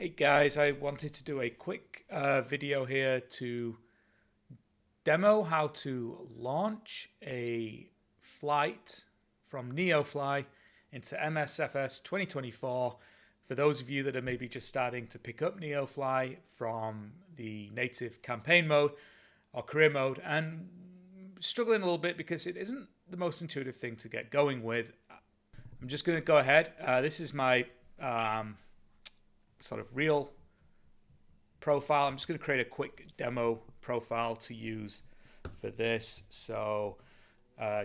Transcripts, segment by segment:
Hey guys, I wanted to do a quick video here to demo how to launch a flight from Neofly into MSFS 2024 for those of you that are maybe just starting to pick up Neofly from the native campaign mode or career mode and struggling a little bit because it isn't the most intuitive thing to get going with. I'm just going to go ahead. This is my sort of real profile. I'm just going to create a quick demo profile to use for this. So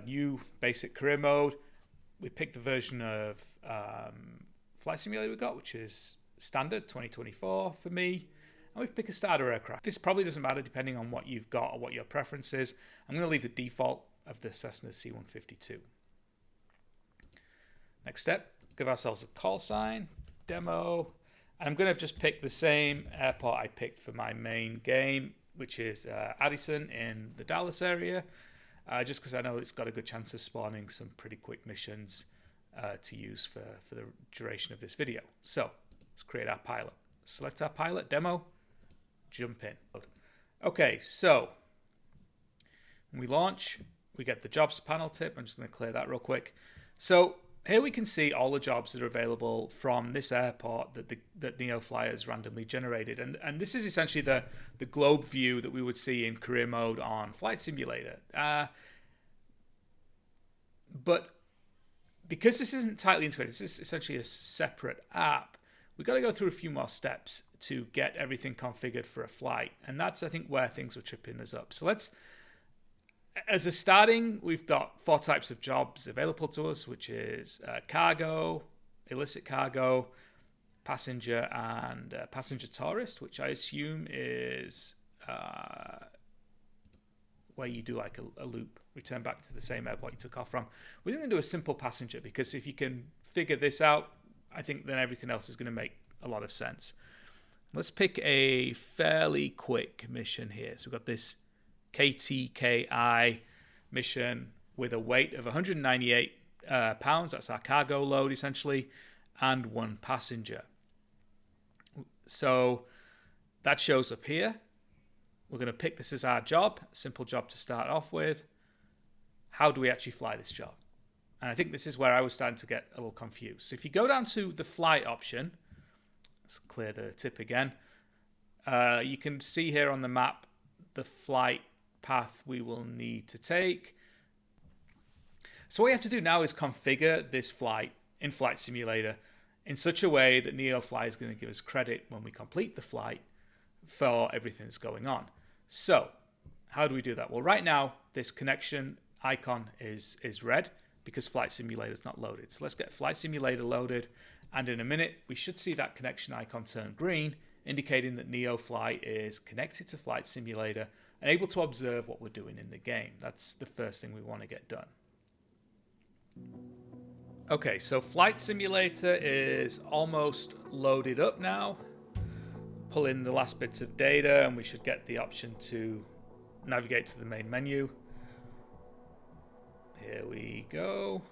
new basic career mode. We picked the version of Flight Simulator we got, which is standard 2024 for me. And we pick a starter aircraft. This probably doesn't matter depending on what you've got or what your preference is. I'm going to leave the default of the Cessna C152. Next step, give ourselves a call sign, demo. And I'm going to just pick the same airport I picked for my main game, which is Addison in the Dallas area, just because I know it's got a good chance of spawning some pretty quick missions to use for the duration of this video. So let's create our pilot. Select our pilot, demo, jump in. Okay, so when we launch, we get the jobs panel tip. I'm just going to clear that real quick. So here we can see all the jobs that are available from this airport that Neofly has randomly generated. And this is essentially the globe view that we would see in career mode on Flight Simulator. But because this isn't tightly integrated, this is essentially a separate app, we've got to go through a few more steps to get everything configured for a flight. And that's, I think, where things were tripping us up. So as a starting, we've got 4 types of jobs available to us, which is cargo, illicit cargo, passenger, and passenger tourist, which I assume is where you do like a loop, return back to the same airport you took off from. We're going to do a simple passenger because if you can figure this out, I think then everything else is going to make a lot of sense. Let's pick a fairly quick mission here. So we've got this KTKI mission with a weight of 198 pounds. That's our cargo load essentially, and 1 passenger. So that shows up here. We're going to pick this as our job, simple job to start off with. How do we actually fly this job? And I think this is where I was starting to get a little confused. So if you go down to the flight option, let's clear the tip again. You can see here on the map the flight path we will need to take. So what we have to do now is configure this flight in Flight Simulator in such a way that Neofly is going to give us credit when we complete the flight for everything that's going on. So how do we do that? Well, right now this connection icon is red because Flight Simulator is not loaded. So let's get Flight Simulator loaded, and in a minute we should see that connection icon turn green, indicating that Neofly is connected to Flight Simulator and able to observe what we're doing in the game. That's the first thing we want to get done. Okay, so Flight Simulator is almost loaded up now. Pull in the last bits of data and we should get the option to navigate to the main menu. Here we go.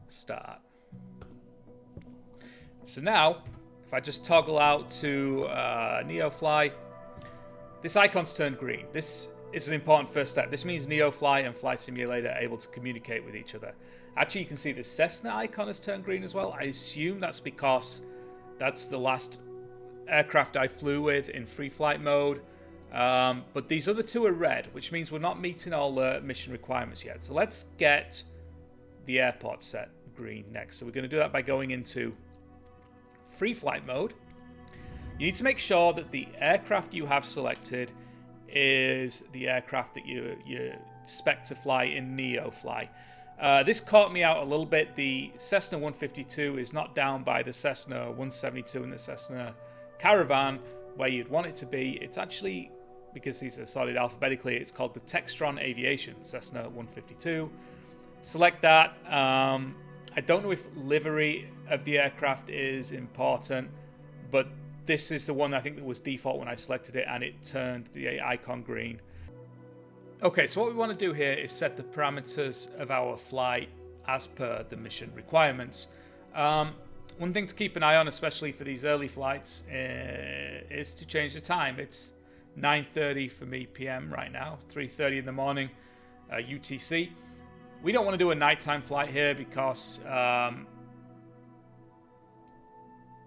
Start. So now, if I just toggle out to Neofly, this icon's turned green. This is an important first step. This means Neofly and Flight Simulator are able to communicate with each other. Actually, you can see the Cessna icon has turned green as well. I assume that's because that's the last aircraft I flew with in free flight mode. But these other 2 are red, which means we're not meeting all the mission requirements yet. So let's get the airport set green next. So we're going to do that by going into free flight mode. You need to make sure that the aircraft you have selected is the aircraft that you expect to fly in Neofly. This caught me out a little bit. The Cessna 152 is not down by the Cessna 172 and the Cessna Caravan where you'd want it to be. It's actually, because these are sorted alphabetically, it's called the Textron Aviation Cessna 152. Select that. I don't know if livery of the aircraft is important, but this is the one I think that was default when I selected it, and it turned the icon green. Okay, so what we want to do here is set the parameters of our flight as per the mission requirements. One thing to keep an eye on, especially for these early flights, is to change the time. It's 9:30 for me PM right now, 3:30 in the morning UTC. We don't want to do a nighttime flight here because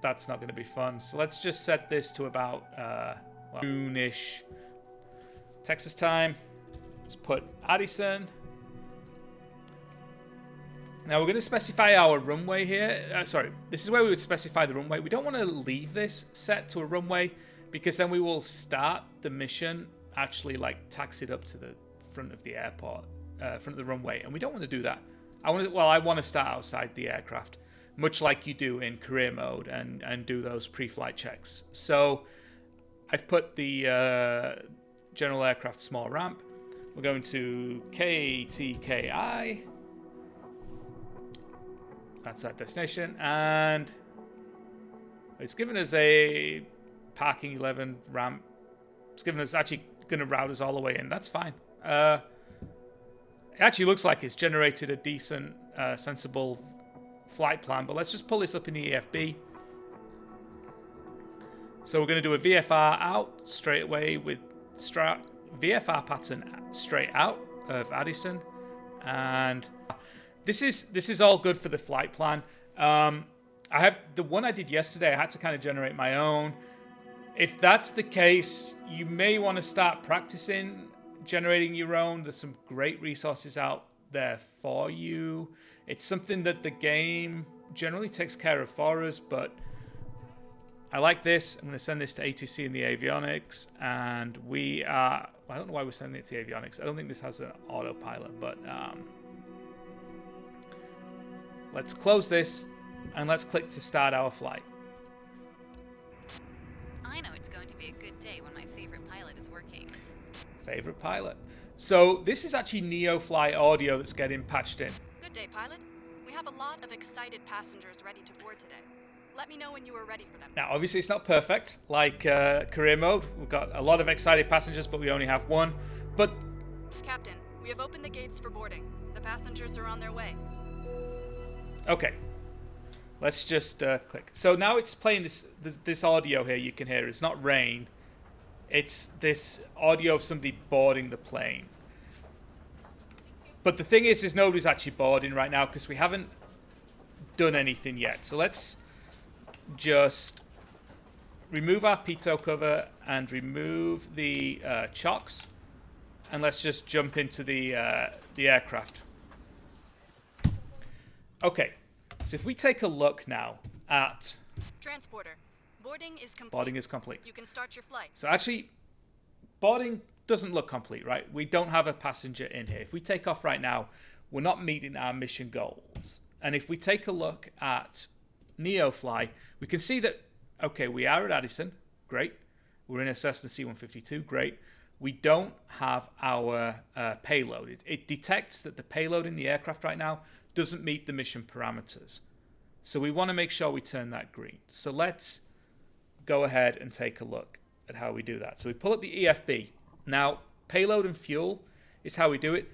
that's not going to be fun. So let's just set this to about noonish Texas time. Let's put Addison. Now we're going to specify our runway here. Sorry, this is where we would specify the runway. We don't want to leave this set to a runway because then we will start the mission, actually like taxi it up to the front of the airport, front of the runway, and we don't want to do that. I want to start outside the aircraft, much like you do in career mode, and do those pre-flight checks. So I've put the general aircraft small ramp. We're going to KTKI. That's our destination, and it's given us a parking 11 ramp. It's given us, actually going to route us all the way in. That's fine. It actually looks like it's generated a decent, sensible flight plan, but let's just pull this up in the EFB. So we're going to do a VFR out straight away with VFR pattern straight out of Addison, and this is all good for the flight plan. I have the one I did yesterday. I had to kind of generate my own. If that's the case, you may want to start practicing generating your own. There's some great resources out there for you. It's something that the game generally takes care of for us, but I like this. I'm going to send this to ATC in the avionics, and I don't know why we're sending it to the avionics. I don't think this has an autopilot, but let's close this and let's click to start our flight. I know it's going to be a good day when my favorite pilot is working. Favorite pilot. So this is actually Neofly audio that's getting patched in. Good day, pilot. We have a lot of excited passengers ready to board today. Let me know when you are ready for them. Now, obviously it's not perfect like career mode. We've got a lot of excited passengers, but we only have one. But Captain, we have opened the gates for boarding. The passengers are on their way. okay, let's just click. So now it's playing this audio here you can hear. It's not rain. It's this audio of somebody boarding the plane. But the thing is nobody's actually boarding right now because we haven't done anything yet. So let's just remove our pitot cover and remove the chocks, and let's just jump into the aircraft. Okay, so if we take a look now at Transporter, boarding is complete. boarding is complete. You can start your flight. So actually, boarding doesn't look complete, right? We don't have a passenger in here. If we take off right now, we're not meeting our mission goals. And if we take a look at Neofly, we can see that, okay, we are at Addison, great. We're in a Cessna C-152, great. We don't have our payload. It detects that the payload in the aircraft right now doesn't meet the mission parameters. So we want to make sure we turn that green. So let's go ahead and take a look at how we do that. So we pull up the EFB. Now, payload and fuel is how we do it.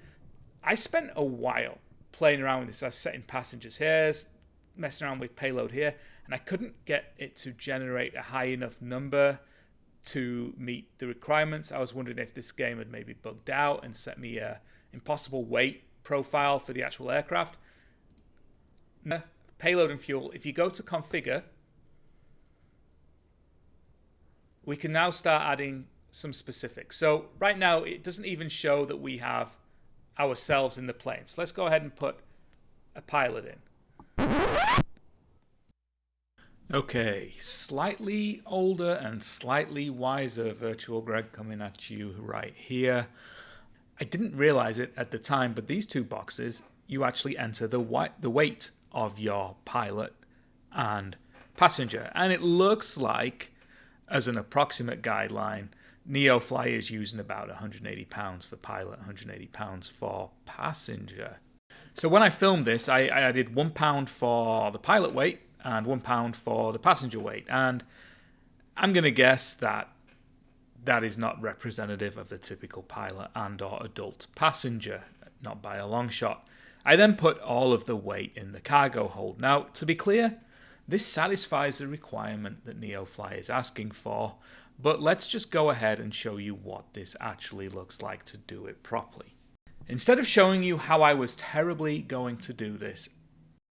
I spent a while playing around with this. I was setting passengers here, messing around with payload here, and I couldn't get it to generate a high enough number to meet the requirements. I was wondering if this game had maybe bugged out and set me a impossible weight profile for the actual aircraft. Payload and fuel, if you go to configure, we can now start adding some specifics. So right now it doesn't even show that we have ourselves in the plane. So let's go ahead and put a pilot in. Okay, slightly older and slightly wiser Virtual Greg coming at you right here. I didn't realize it at the time, but these two boxes, you actually enter the weight of your pilot and passenger. And it looks like, as an approximate guideline, Neofly is using about 180 pounds for pilot, 180 pounds for passenger. So when I filmed this, I added 1 pound for the pilot weight and 1 pound for the passenger weight. And I'm going to guess that that is not representative of the typical pilot and or adult passenger, not by a long shot. I then put all of the weight in the cargo hold. Now, to be clear, This satisfies the requirement that Neofly is asking for, but let's just go ahead and show you what this actually looks like to do it properly. Instead of showing you how I was terribly going to do this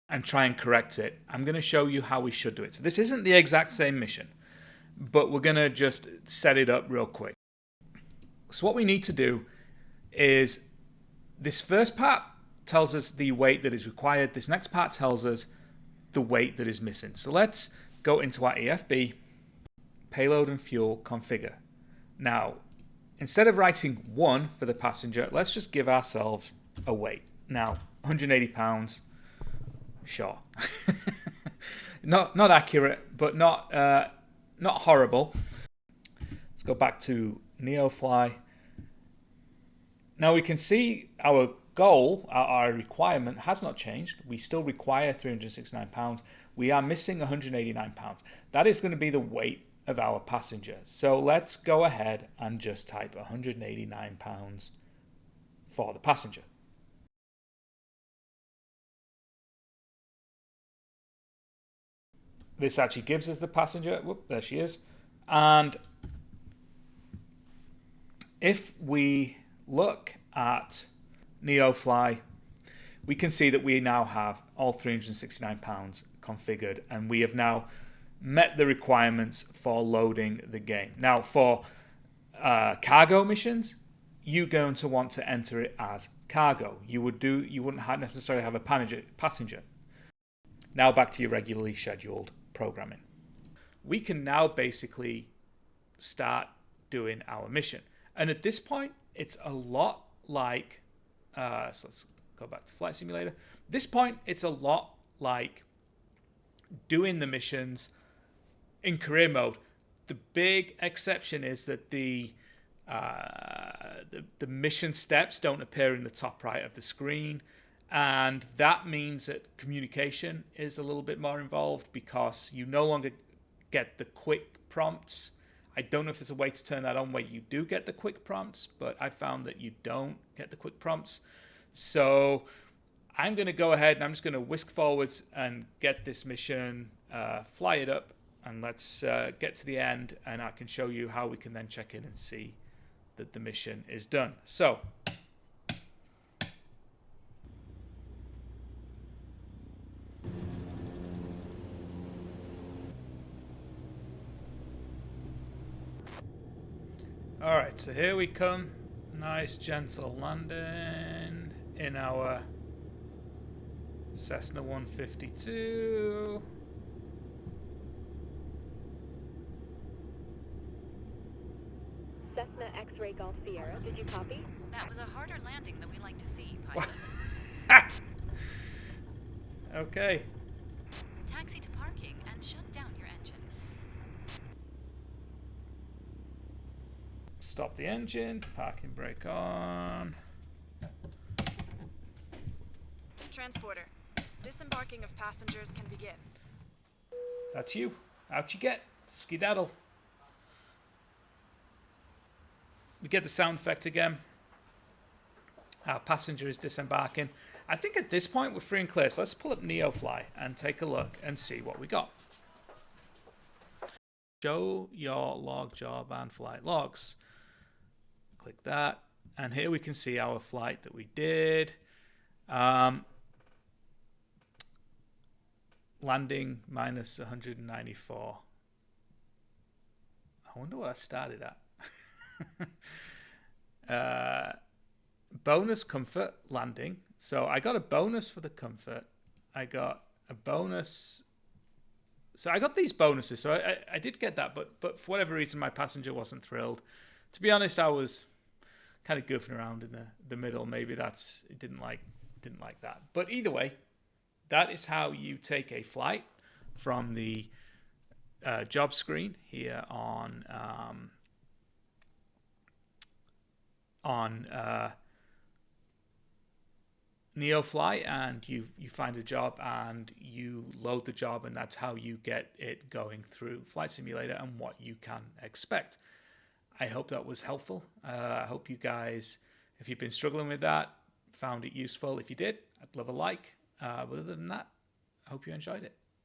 and try and correct it, I'm going to show you how we should do it. So this isn't the exact same mission, but we're going to just set it up real quick. So what we need to do is this first part tells us the weight that is required. This next part tells us the weight that is missing. So let's go into our EFB, payload and fuel configure. Now, instead of writing 1 for the passenger, let's just give ourselves a weight. Now, 180 pounds, sure. not accurate, but not horrible. Let's go back to Neofly. Now we can see our goal, our requirement has not changed. We still require 369 pounds. We are missing 189 pounds. That is going to be the weight of our passenger. So let's go ahead and just type 189 pounds for the passenger. This actually gives us the passenger. Whoop, there she is. And if we look at Neofly, we can see that we now have all 369 pounds configured, and we have now met the requirements for loading the game. Now, for cargo missions, you're going to want to enter it as cargo. You wouldn't necessarily have a passenger. Now back to your regularly scheduled programming. We can now basically start doing our mission. And at this point, it's a lot like, so let's go back to Flight Simulator. At this point, it's a lot like doing the missions in career mode. The big exception is that the mission steps don't appear in the top right of the screen, and that means that communication is a little bit more involved because you no longer get the quick prompts. I don't know if there's a way to turn that on where you do get the quick prompts, but I found that you don't get the quick prompts. So I'm going to go ahead and I'm just going to whisk forwards and get this mission, fly it up, and let's get to the end, and I can show you how we can then check in and see that the mission is done. So all right, so here we come. Nice gentle landing in our Cessna 152. Cessna X-Ray Golf Sierra, did you copy? That was a harder landing than we like to see, pilot. Okay. Taxi to parking and shut down your engine. Stop the engine, parking brake on. Transporter. Disembarking of passengers can begin. That's you. Out you get. Skedaddle. We get the sound effect again. Our passenger is disembarking. I think at this point we're free and clear. So let's pull up Neofly and take a look and see what we got. Show your log job and flight logs. Click that. And here we can see our flight that we did. Landing minus 194. I wonder what I started at. Bonus comfort landing. So I got a bonus for the comfort. I got a bonus. So I got these bonuses. So I did get that, but for whatever reason, my passenger wasn't thrilled. To be honest, I was kind of goofing around in the middle. Maybe it didn't like that. But either way, that is how you take a flight from the job screen here on Neofly, and you find a job and you load the job, and that's how you get it going through Flight Simulator and what you can expect. I hope that was helpful. I hope you guys, if you've been struggling with that, found it useful. If you did, I'd love a like. But other than that, I hope you enjoyed it.